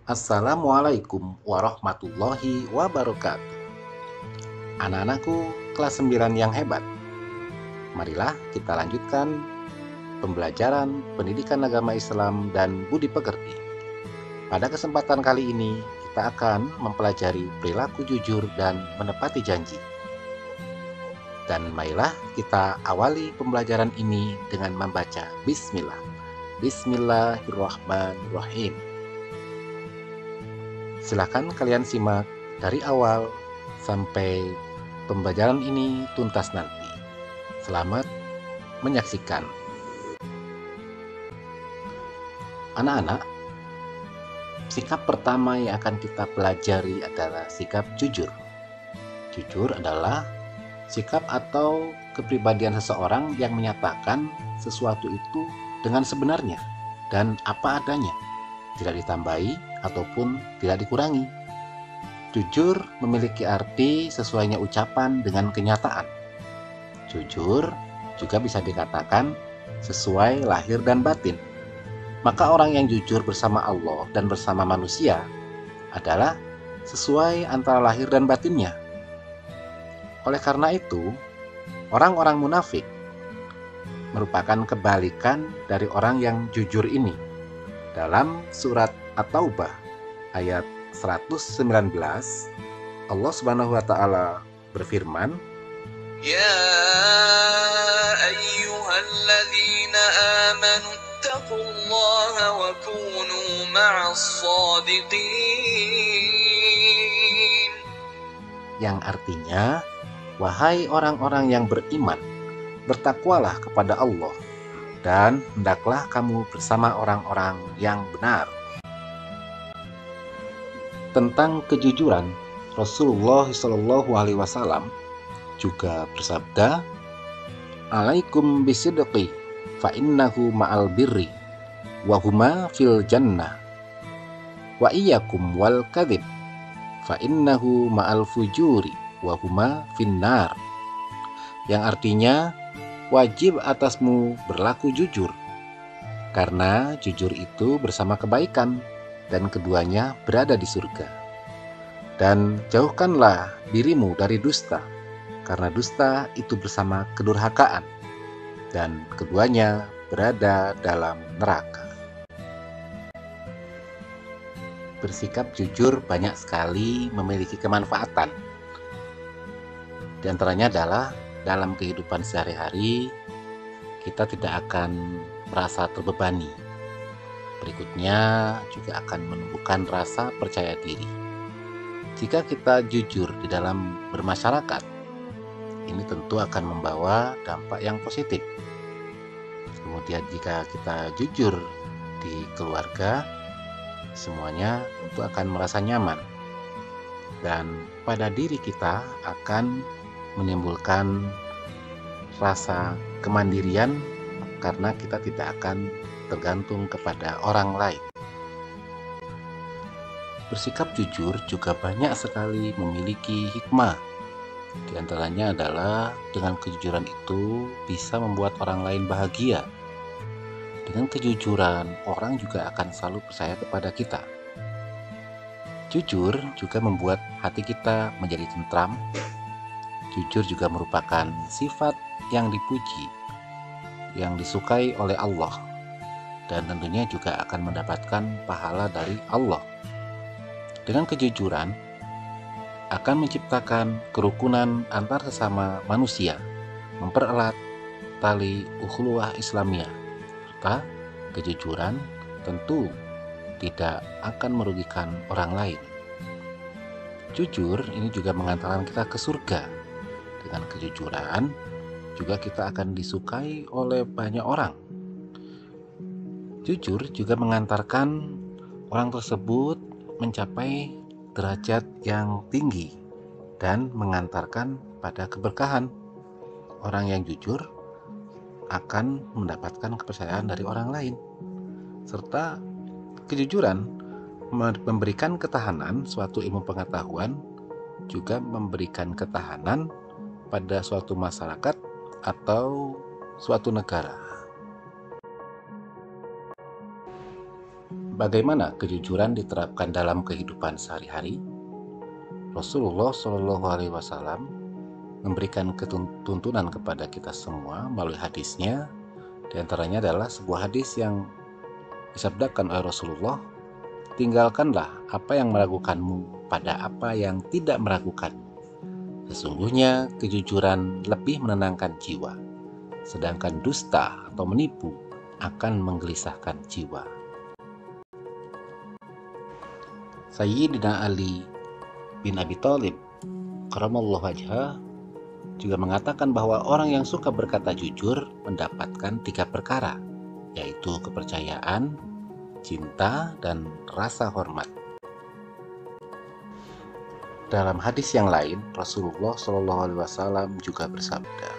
Assalamualaikum warahmatullahi wabarakatuh. Anak-anakku kelas 9 yang hebat. Marilah kita lanjutkan pembelajaran pendidikan agama Islam dan budi pekerti. Pada kesempatan kali ini kita akan mempelajari perilaku jujur dan menepati janji. Dan marilah kita awali pembelajaran ini dengan membaca Bismillah. Bismillahirrahmanirrahim. Silakan kalian simak dari awal sampai pembelajaran ini tuntas nanti. Selamat menyaksikan. Anak-anak, sikap pertama yang akan kita pelajari adalah sikap jujur. Jujur adalah sikap atau kepribadian seseorang yang menyatakan sesuatu itu dengan sebenarnya dan apa adanya, tidak ditambahi ataupun tidak dikurangi. Jujur memiliki arti sesuainya ucapan dengan kenyataan. Jujur juga bisa dikatakan sesuai lahir dan batin. Maka orang yang jujur bersama Allah dan bersama manusia adalah sesuai antara lahir dan batinnya. Oleh karena itu, orang-orang munafik merupakan kebalikan dari orang yang jujur ini. Dalam surat At-Taubah ayat 119, Allah Subhanahu wa taala berfirman, Ya ayyuhalladzina amanu ittaqullaha wa kunu ma'as shadiqin. yang artinya, wahai orang-orang yang beriman, bertakwalah kepada Allah dan hendaklah kamu bersama orang-orang yang benar. Tentang kejujuran, Rasulullah SAW juga bersabda, "Alaikum bisidqi fa innahu ma'al birri wa huma fil jannah wa iyyakum wal kadhib fa innahu ma'al fujuri wa huma finnar." Yang artinya, wajib atasmu berlaku jujur, karena jujur itu bersama kebaikan dan keduanya berada di surga. Dan jauhkanlah dirimu dari dusta, karena dusta itu bersama kedurhakaan dan keduanya berada dalam neraka. Bersikap jujur banyak sekali memiliki kemanfaatan. Di antaranya adalah dalam kehidupan sehari-hari kita tidak akan merasa terbebani. Berikutnya juga akan menumbuhkan rasa percaya diri. Jika kita jujur di dalam bermasyarakat, ini tentu akan membawa dampak yang positif. Kemudian jika kita jujur di keluarga, semuanya tentu akan merasa nyaman. Dan pada diri kita akan menimbulkan rasa kemandirian karena kita tidak akan tergantung kepada orang lain. Bersikap jujur juga banyak sekali memiliki hikmah. Di antaranya adalah dengan kejujuran itu bisa membuat orang lain bahagia. Dengan kejujuran, orang juga akan selalu percaya kepada kita. Jujur juga membuat hati kita menjadi tentram. Jujur juga merupakan sifat yang dipuji, yang disukai oleh Allah, dan tentunya juga akan mendapatkan pahala dari Allah. Dengan kejujuran akan menciptakan kerukunan antar sesama manusia, mempererat tali ukhuwah Islamiyah, serta kejujuran tentu tidak akan merugikan orang lain. Jujur ini juga mengantarkan kita ke surga. Dengan kejujuran juga kita akan disukai oleh banyak orang. Jujur juga mengantarkan orang tersebut mencapai derajat yang tinggi dan mengantarkan pada keberkahan. Orang yang jujur akan mendapatkan kepercayaan dari orang lain, serta kejujuran memberikan ketahanan suatu ilmu pengetahuan, juga memberikan ketahanan pada suatu masyarakat atau suatu negara. Bagaimana kejujuran diterapkan dalam kehidupan sehari-hari? Rasulullah Shallallahu Alaihi Wasallam memberikan tuntunan kepada kita semua melalui hadisnya. Di antaranya adalah sebuah hadis yang disabdakan oleh Rasulullah, tinggalkanlah apa yang meragukanmu pada apa yang tidak meragukanmu. Sesungguhnya kejujuran lebih menenangkan jiwa, sedangkan dusta atau menipu akan menggelisahkan jiwa. Sayyidina Ali bin Abi Thalib karramallahu wajhah juga mengatakan bahwa orang yang suka berkata jujur mendapatkan 3 perkara, yaitu kepercayaan, cinta, dan rasa hormat. Dalam hadis yang lain, Rasulullah Shallallahu Alaihi Wasallam juga bersabda,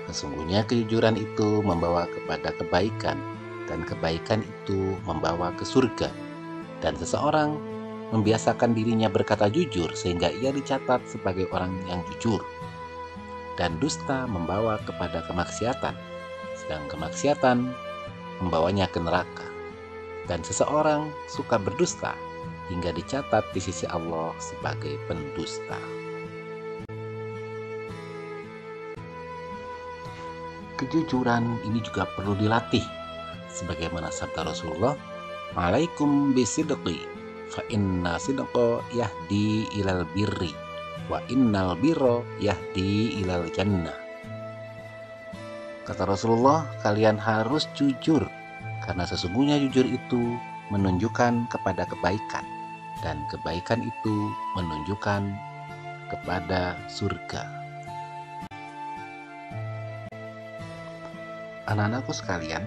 sesungguhnya kejujuran itu membawa kepada kebaikan, dan kebaikan itu membawa ke surga. Dan seseorang membiasakan dirinya berkata jujur sehingga ia dicatat sebagai orang yang jujur. Dan dusta membawa kepada kemaksiatan, sedang kemaksiatan membawanya ke neraka. Dan seseorang suka berdusta hingga dicatat di sisi Allah sebagai pendusta. Kejujuran ini juga perlu dilatih, sebagaimana sabda Rasulullah, "Alaikum bisidqi, fa inna sidqa yahdi ilal birri, wa innal birra yahdi ilal jannah." Kata Rasulullah, kalian harus jujur, karena sesungguhnya jujur itu menunjukkan kepada kebaikan, dan kebaikan itu menunjukkan kepada surga. Anak-anakku sekalian,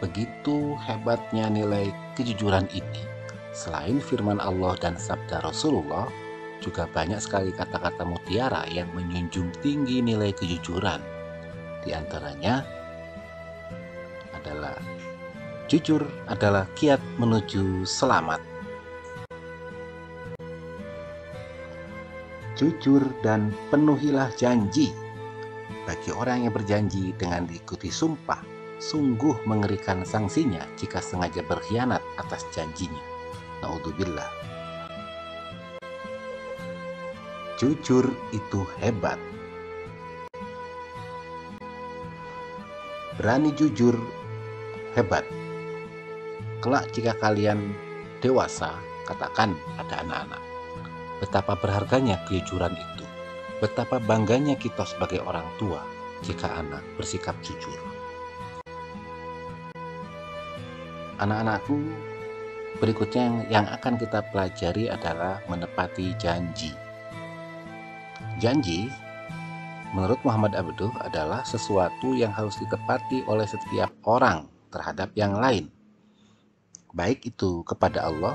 begitu hebatnya nilai kejujuran ini. Selain firman Allah dan sabda Rasulullah, juga banyak sekali kata-kata mutiara yang menjunjung tinggi nilai kejujuran. Di antaranya adalah jujur adalah kiat menuju selamat. Jujur dan penuhilah janji. Bagi orang yang berjanji dengan diikuti sumpah, sungguh mengerikan sanksinya jika sengaja berkhianat atas janjinya. Naudzubillah. Jujur itu hebat. Berani jujur hebat. Kelak jika kalian dewasa, katakan pada anak-anak, betapa berharganya kejujuran itu. Betapa bangganya kita sebagai orang tua jika anak bersikap jujur. Anak-anakku, berikutnya yang akan kita pelajari adalah menepati janji. Janji, menurut Muhammad Abduh, adalah sesuatu yang harus ditepati oleh setiap orang terhadap yang lain. Baik itu kepada Allah,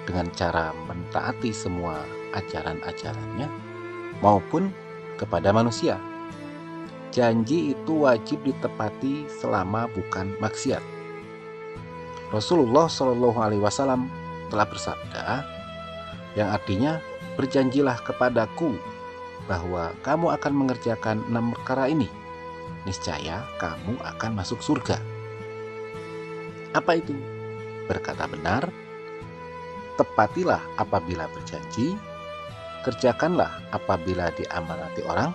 dengan cara mentaati semua ajaran-ajarannya, maupun kepada manusia. Janji itu wajib ditepati selama bukan maksiat. Rasulullah Shallallahu Alaihi Wasallam telah bersabda, yang artinya, berjanjilah kepadaku bahwa kamu akan mengerjakan 6 perkara ini, niscaya kamu akan masuk surga. Apa itu? Berkata benar, tepatilah apabila berjanji, kerjakanlah apabila diamanati orang,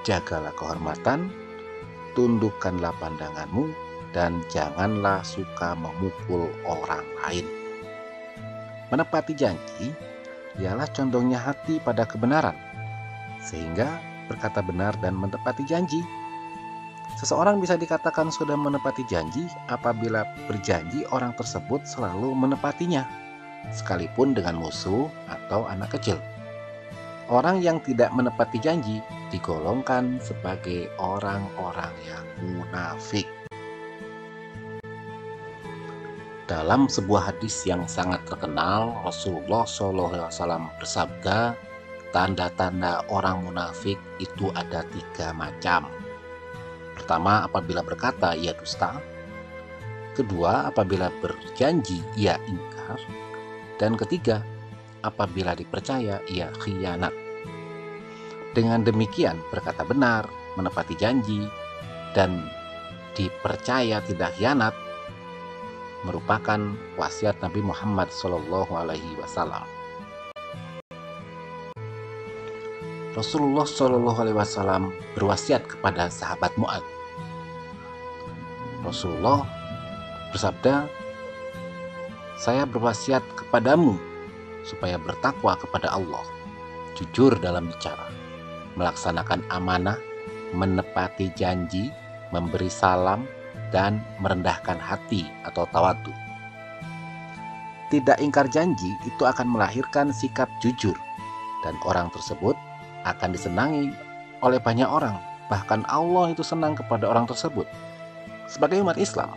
jagalah kehormatan, tundukkanlah pandanganmu, dan janganlah suka memukul orang lain. Menepati janji ialah condongnya hati pada kebenaran, sehingga berkata benar dan menepati janji. Seseorang bisa dikatakan sudah menepati janji apabila berjanji orang tersebut selalu menepatinya, sekalipun dengan musuh atau anak kecil. Orang yang tidak menepati janji digolongkan sebagai orang-orang yang munafik. Dalam sebuah hadis yang sangat terkenal, Rasulullah SAW bersabda, tanda-tanda orang munafik itu ada 3 macam. Pertama, apabila berkata ia dusta. Kedua, apabila berjanji ia ingkar. Dan ketiga, apabila dipercaya ia khianat. Dengan demikian berkata benar, menepati janji, dan dipercaya tidak khianat, merupakan wasiat Nabi Muhammad SAW. Rasulullah SAW berwasiat kepada sahabat Mu'adz. Rasulullah bersabda, "Saya berwasiat kepadamu supaya bertakwa kepada Allah, jujur dalam bicara, melaksanakan amanah, menepati janji, memberi salam, dan merendahkan hati atau tawadu." Tidak ingkar janji itu akan melahirkan sikap jujur, dan orang tersebut akan disenangi oleh banyak orang. Bahkan Allah itu senang kepada orang tersebut. Sebagai umat Islam,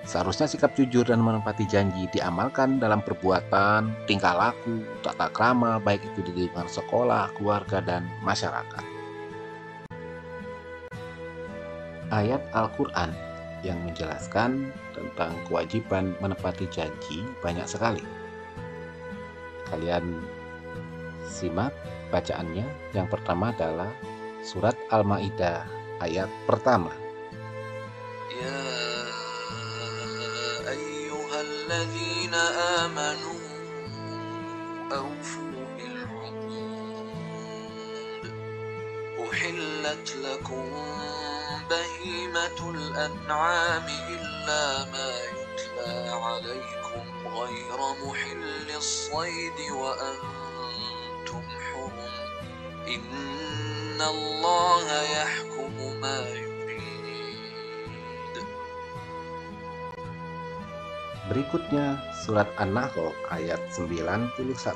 seharusnya sikap jujur dan menepati janji diamalkan dalam perbuatan, tingkah laku, tata krama, baik itu di lingkungan sekolah, keluarga, dan masyarakat. Ayat Al-Quran yang menjelaskan tentang kewajiban menepati janji banyak sekali. Kalian simak bacaannya. Yang pertama adalah surat Al-Maidah ayat pertama. يا أيها الذين آمنوا أوفوا بالعقود أحلت لكم بهيمة الأنعام إلا ما يتلى عليكم غير محل الصيد وأنتم حرم إن الله يحكم ما يريد. Berikutnya surat An-Nahl ayat 91.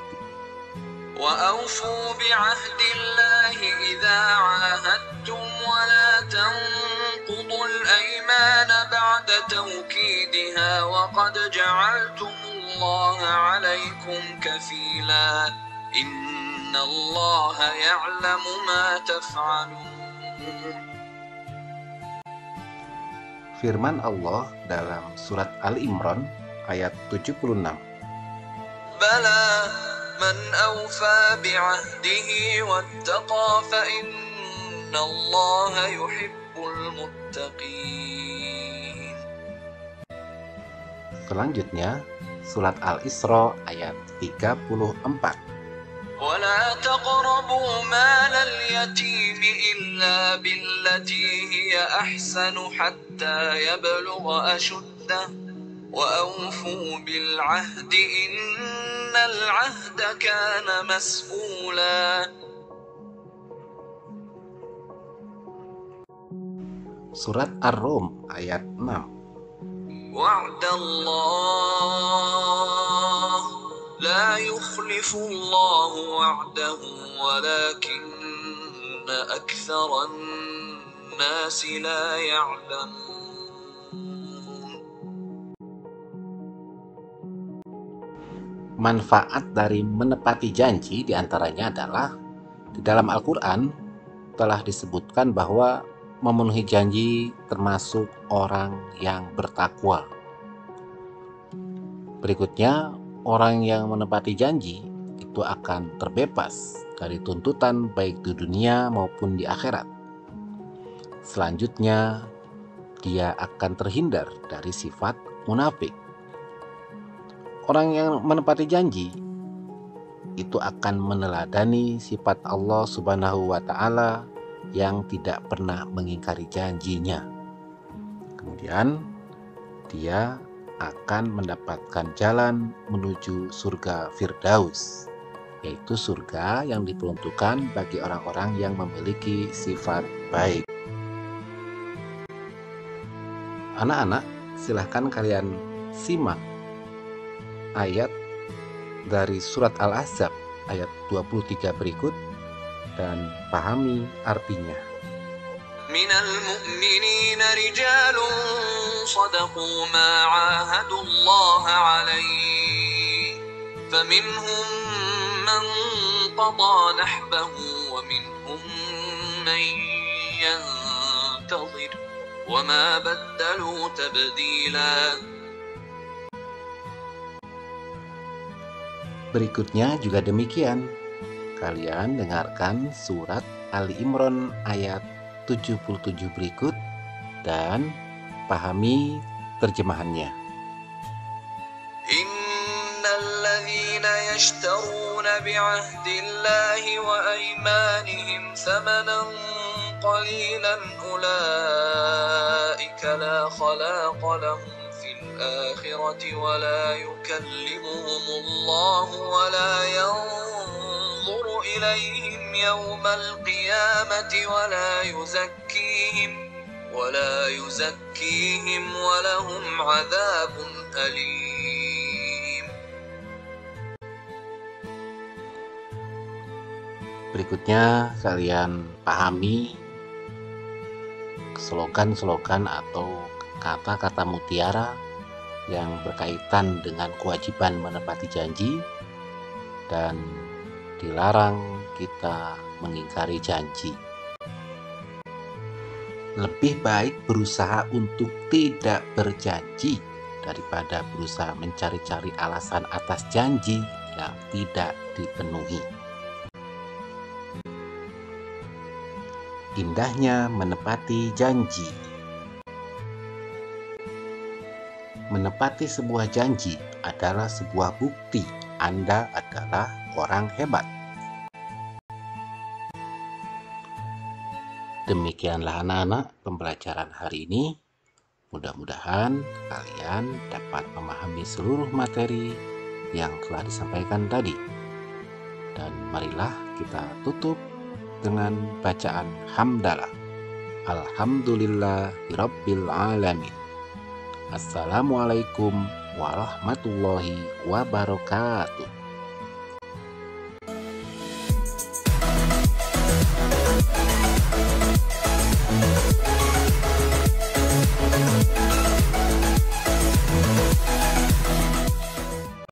وأوفوا بعهد الله إذا عاهدتم ولا تنقضوا الأيمان بعد توكيدها وقد جعلتم الله عليكم كفيلا إن الله يعلم ما تفعلون. Firman Allah dalam surat Al-Imran ayat 76. بلى من أوفى بعهده واتقى فإن الله يحب المتقين. Selanjutnya surat Al-Isra ayat 34. ولا تقربوا مال اليتيم إلا بالتي هي أحسن حتى يبلغ أشده وأوفوا بالعهد إن العهد كان مسؤولا. Surat Ar-Rum ayat 6. وعد الله لا يخلف الله وعده ولكن أكثر الناس لا يعلمون. Manfaat dari menepati janji diantaranya adalah di dalam Al-Quran telah disebutkan bahwa memenuhi janji termasuk orang yang bertakwa. Berikutnya, orang yang menepati janji itu akan terbebas dari tuntutan baik di dunia maupun di akhirat. Selanjutnya, dia akan terhindar dari sifat munafik. Orang yang menepati janji itu akan meneladani sifat Allah Subhanahu wa Ta'ala yang tidak pernah mengingkari janjinya. Kemudian dia akan mendapatkan jalan menuju surga Firdaus, yaitu surga yang diperuntukkan bagi orang-orang yang memiliki sifat baik. Anak-anak, silahkan kalian simak ayat dari surat Al-Ahzab ayat 23 berikut dan pahami artinya. من المؤمنين رجال صدقوا ما عاهدوا الله عليه فمنهم من قضى نحبه ومنهم من ينتظر وما بدلوا تبديلا. Berikutnya juga demikian. Kalian dengarkan surat Ali Imran ayat 77 berikut dan pahami terjemahannya. الذين يشترون بعهد الله وأيمانهم ثمنا قليلا أولئك لا خلاق لهم في الآخرة ولا يكلمهم الله ولا ينظر إليهم يوم القيامة ولا يزكيهم ولهم عذاب أليم. Berikutnya kalian pahami slogan-slogan atau kata-kata mutiara yang berkaitan dengan kewajiban menepati janji dan dilarang kita mengingkari janji. Lebih baik berusaha untuk tidak berjanji daripada berusaha mencari-cari alasan atas janji yang tidak dipenuhi. Indahnya menepati janji. Menepati sebuah janji adalah sebuah bukti Anda adalah orang hebat. Demikianlah anak-anak pembelajaran hari ini. Mudah-mudahan kalian dapat memahami seluruh materi yang telah disampaikan tadi. Dan marilah kita tutup dengan bacaan hamdalah. Alhamdulillahirabbil alamin. Assalamualaikum warahmatullahi wabarakatuh.